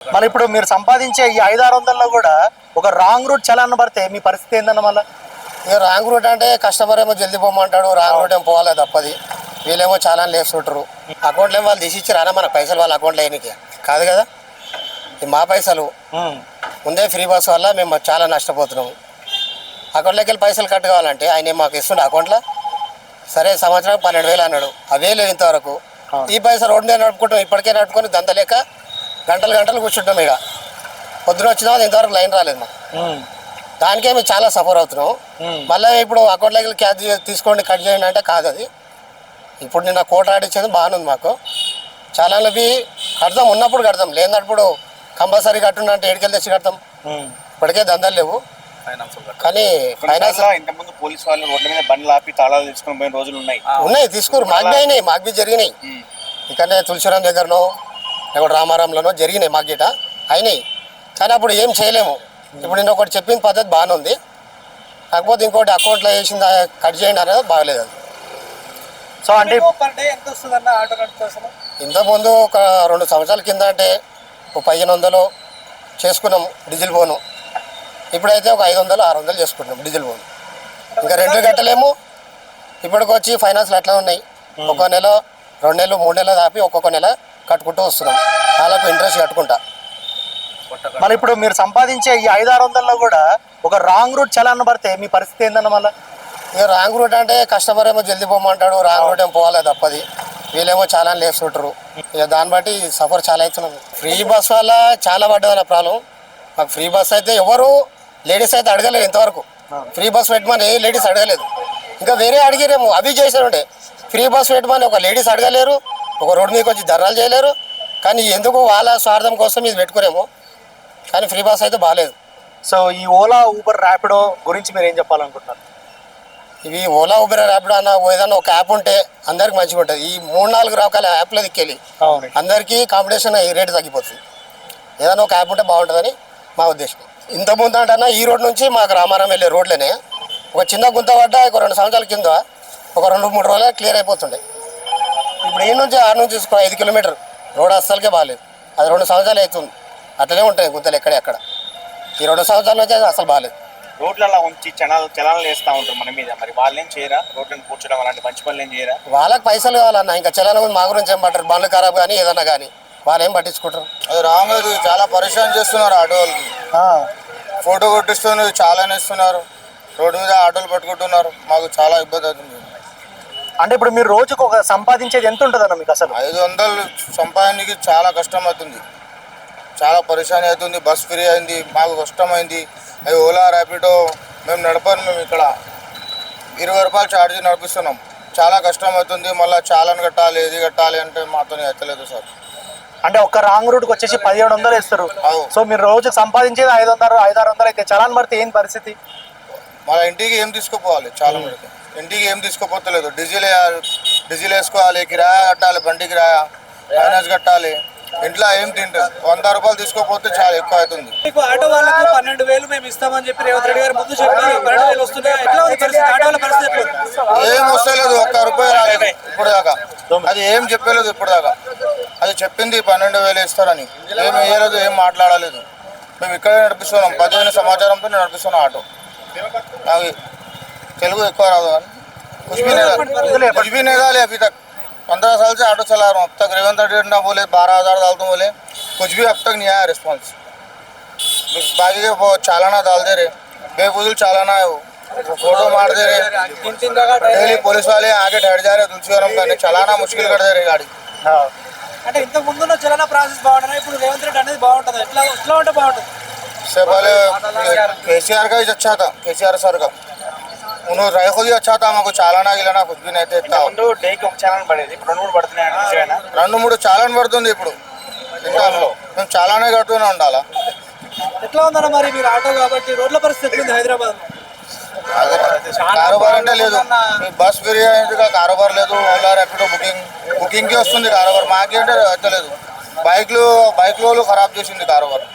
మళ్ళీ ఇప్పుడు మీరు సంపాదించే ఈ 500-600లో కూడా ఒక రాంగ్ రూట్ చలాన్ పడితే మీ పరిస్థితి ఏందన్న మళ్ళీ? ఇక రాంగ్ రూట్ అంటే కస్టమర్ ఏమో జల్దీ పోమంటాడు, రాంగ్ రూట్ ఏమో పోవాలి తప్పది. వీళ్ళేమో చాలా లేస్తుంటారు. అకౌంట్లో ఏమో వాళ్ళు తీసిచ్చారా మన పైసలు వాళ్ళ అకౌంట్లో వేయడానికి కాదు కదా. ఇది మా పైసలు ముందే ఫ్రీ బస్ వల్ల మేము చాలా నష్టపోతున్నాము. అకౌంట్లోకి వెళ్ళి పైసలు కట్ కావాలంటే ఆయన మాకు ఇస్తుండే అకౌంట్లో. సరే సంవత్సరం 12,000 అన్నాడు, అవే లేవు ఇంతవరకు. ఈ పైసలు రోడ్డు మీద నడుపుకుంటాం, ఇప్పటికే నడుపుకొని దంతలేక గంటలు గంటలు కూర్చుంటాం. ఇక పొద్దున వచ్చినా ఇంతవరకు లైన్ రాలేదు మాకు. దానికే మేము చాలా సఫర్ అవుతున్నాం. మళ్ళీ ఇప్పుడు అకౌంట్లోకి వెళ్ళి క్యాష్ తీసుకోండి కట్ చేయండి అంటే కాదు అది. ఇప్పుడు నిన్న కోట ఆడిచ్చేది బాగానే ఉంది మాకు. చాలా కడతాం, ఉన్నప్పుడు కడతాం, లేనప్పుడు కంపల్సరీ కట్టుండ అంటే ఏడుకెళ్ళి తెచ్చి కడతాం. ఇప్పటికే దందాలు లేవు. కానీ ఫైనాన్స్ ఇంతకుముందు పోలీసు వాళ్ళు రోడ్ల మీద బండ్లు ఆపి తాళాలు తీసుకుని పోయిన రోజులు ఉన్నాయి తీసుకురు. మాకు అయినాయి, మాకు జరిగినాయి. ఇక్కడనే తులసిరాం దగ్గరనో లేకపోతే రామారంలోనో జరిగినాయి మాకు గిట అయినాయి. కానీ అప్పుడు ఏం చేయలేము. ఇప్పుడు నేను ఒకటి చెప్పిన పద్ధతి బాగానే ఉంది, కాకపోతే ఇంకోటి అకౌంట్లో వేసింది కట్ చేయండి అనేది బాగలేదు. అది సో అంటే ఇంతకుముందు ఒక 2 సంవత్సరాల కింద అంటే ఒక 1500 చేసుకున్నాం డీజిల్ పోను. ఇప్పుడైతే ఒక 500-600 చేసుకుంటున్నాం డీజిల్ పోను. ఇంకా 2 గంటలేమో ఇప్పటికి వచ్చి ఫైనాన్స్లు అట్లా ఉన్నాయి. ఒక నెల 2 నెలలు 3 నెలలు దాపి ఒక్కొక్క నెల కట్టుకుంటూ వస్తున్నాం. వాళ్ళకు ఇంట్రెస్ట్ కట్టుకుంటా. మళ్ళీ ఇప్పుడు మీరు సంపాదించే ఈ 500-600లో కూడా ఒక రాంగ్ రూట్ చలాన్ పడితే మీ పరిస్థితి ఏందన్న మళ్ళీ? ఇక రాంగ్ రూట్ అంటే కస్టమర్ ఏమో జల్దీ పోమంటాడు, రాంగ్ రూట్ ఏమో పోవాలి తప్పది. వీళ్ళేమో చాలా లేస్తుంటారు. ఇక దాన్ని బట్టి సఫర్ చాలా అవుతున్నాం. ఫ్రీ బస్ వల్ల చాలా పడ్డదన్న ప్రాబ్లం మాకు. ఫ్రీ బస్ అయితే ఎవరు లేడీస్ అయితే అడగలేదు ఇంతవరకు. ఫ్రీ బస్ పెట్టమని ఏ లేడీస్ అడగలేదు. ఇంకా వేరే అడిగిరేమో అవి చేసారుండే. ఫ్రీ బస్ పెట్టమని ఒక లేడీస్ అడగలేరు, ఒక రోడ్డు మీదకి వచ్చి ధర్నాలు చేయలేరు. కానీ ఎందుకు వాళ్ళ స్వార్థం కోసం ఇది పెట్టుకునేమో. కానీ ఫ్రీ బస్ అయితే బాగాలేదు. సో ఈ ఓలా ఊబర్ ర్యాపిడో గురించి మీరు ఏం చెప్పాలనుకుంటున్నారు? ఇవి ఓలా ఊబర్ ర్యాపిడో అన్న ఏదైనా ఒక యాప్ ఉంటే అందరికి మంచిగా ఉంటుంది. ఈ 3-4 రకాల యాప్ల దిక్కెళ్ళి అందరికీ కాంపిటీషన్ రేటు తగ్గిపోతుంది. ఏదైనా ఒక యాప్ ఉంటే బాగుంటుందని మా ఉద్దేశం. ఇంతకుముందు అంటే ఈ రోడ్ నుంచి మాకు రామారం వెళ్ళే రోడ్లోనే ఒక చిన్న గుంత పడ్డ ఒక 2 సంవత్సరాల కింద ఒక 2-3 రోజులు క్లియర్ అయిపోతుండే. ఇప్పుడు ఈ నుంచి 6 నుంచి 5 కిలోమీటర్ రోడ్ అస్సలకే బాగాలేదు. అది 2 సంవత్సరాలు అవుతుంది. అట్లనే ఉంటాయి గుంతలు ఎక్కడెక్కడ. ఈ 2 సంవత్సరాల నుంచి అసలు బాగాలేదు. రోడ్లలో ఉంచి చలానాలు వేస్తూ ఉంటారు మన మీద. మరి వాళ్ళేం చేయరా? రోడ్లను కూర్చోడం అలాంటి మంచి పనులు ఏం చేయరా? వాళ్ళకి పైసలు కావాలన్నా, ఇంకా చలాన మా గురించి ఏం పట్టారు. బండ్లు ఖరాబ్ కానీ ఏదన్నా కానీ వాళ్ళు ఏం పట్టించుకుంటారు. అది రాంగ్. అది చాలా పరిశ్రమ చేస్తున్నారు ఆటో వాళ్ళకి. ఫోటో కొట్టిస్తున్నారు, చాలా ఇస్తున్నారు, రోడ్డు మీద ఆటోలు పట్టుకుంటున్నారు. మాకు చాలా ఇబ్బంది అవుతుంది. అంటే ఇప్పుడు మీరు రోజుకు ఒక సంపాదించేది ఎంత ఉంటుందన్న మీకు? అసలు 500 సంపాదనకి చాలా కష్టం అవుతుంది, చాలా పరిశాని అవుతుంది. బస్ ఫ్రీ అయింది, మాకు కష్టమైంది. అది ఓలా ర్యాపిడో మేము నడపను. మేము ఇక్కడ 20 రూపాయలు ఛార్జీ నడిపిస్తున్నాం. చాలా కష్టం అవుతుంది. మళ్ళీ చాలాను కట్టాలి, ఇది కట్టాలి అంటే మాతో ఎత్తలేదు సార్. అంటే ఒక్క రాంగ్ రూట్కి వచ్చేసి 1700 వేస్తారు. సో మీరు రోజుకు సంపాదించేది 500-600 అయితే చలాన్ పడితే ఏం పరిస్థితి? మళ్ళీ ఇంటికి ఏం తీసుకుపోవాలి? చాలా మంది ఇంటికి ఏం తీసుకుపోతలేదు. డీజిల్ వేసుకోవాలి, కిరాయా కట్టాలి, బండి కిరాయా, ఫైనాన్స్ కట్టాలి. ఇంట్లో ఏం తింటారు? 100 రూపాయలు తీసుకోపోతే చాలా ఎక్కువ అవుతుంది. ఆటో వాళ్ళకు 12,000 మేము ఇస్తామని చెప్పి రేవంత్ రెడ్డి గారు ముందు చెప్పారు. 12,000 వస్తున్నాయి. ఎట్లా ఉంది పరిస్థితి? ఆటోల పరిస్థితి ఏం వస్తలేదు, 1 రూపాయి రాలేదు ఇప్పుడు దాకా. అది ఏం చెప్పలేదు ఇప్పుడు దాకా. అది చెప్పింది 12,000 ఇస్తారని, ఏం వేయలేదు, ఏం మాట్లాడలేదు. మేము ఇక్కడే నడిపిస్తున్నాం, 15 సమాచారంతో నడిపిస్తున్నాం ఆటో. నాకు తెలుగు ఎక్కువ రాదు కానీ कुछ भी नहीं डाले अभी तक। 15 साल से ऑटो चला रहा हूँ, अब तक रेवंत रेड्डी ना बोले 12,000 डाल दूँ बोले, कुछ भी अब तक नहीं आया रिस्पॉन्स। बाकी के वो चालाना डाल दे रहे, बेफजूल चालाना है वो फोटो मार दे रहे। डेली पुलिस वाले आगे ठहर जा रहे तुलसीवरम करने, चलाना मुश्किल कर दे रहे गाड़ी। అంటే ఇంత ముందున్న చలన ప్రాసెస్ బాగుంటుంది, ఇప్పుడు రేవంత్ రెడ్డి అనేది బాగుంటుంది. ఎట్లా ఎట్లా ఉంటే బాగుంటుంది? इससे पहले केसीआर का ही अच्छा था, केसीआर सर का उन्होंने रहे खुद ही अच्छा था। हमको चालाना गिलाना कुछ भी नहीं था। ముందు డేకి ఒక చాలాన్ పడేది, ఇప్పుడు 2-3 పడుతున్నాయి. 2-3 చాలాన్ పడుతుంది ఇప్పుడు. ఇంకా మేము చాలానే కట్టుకునే ఉండాలా. ఎట్లా ఉందన్న మరి మీరు ఆటో కాబట్టి రోడ్ల పరిస్థితి ఎట్లుంది హైదరాబాద్? కారోబార్ అంటే లేదు, బస్ ఫ్రీ అయిందిగా, కారోబార్ లేదు. ఓలా ర్యాపిడో బుకింగ్కి వస్తుంది కారోబార్, మాకేంటే వచ్చలేదు. బైక్లు ఖరాబ్ చేసింది కారోబార్.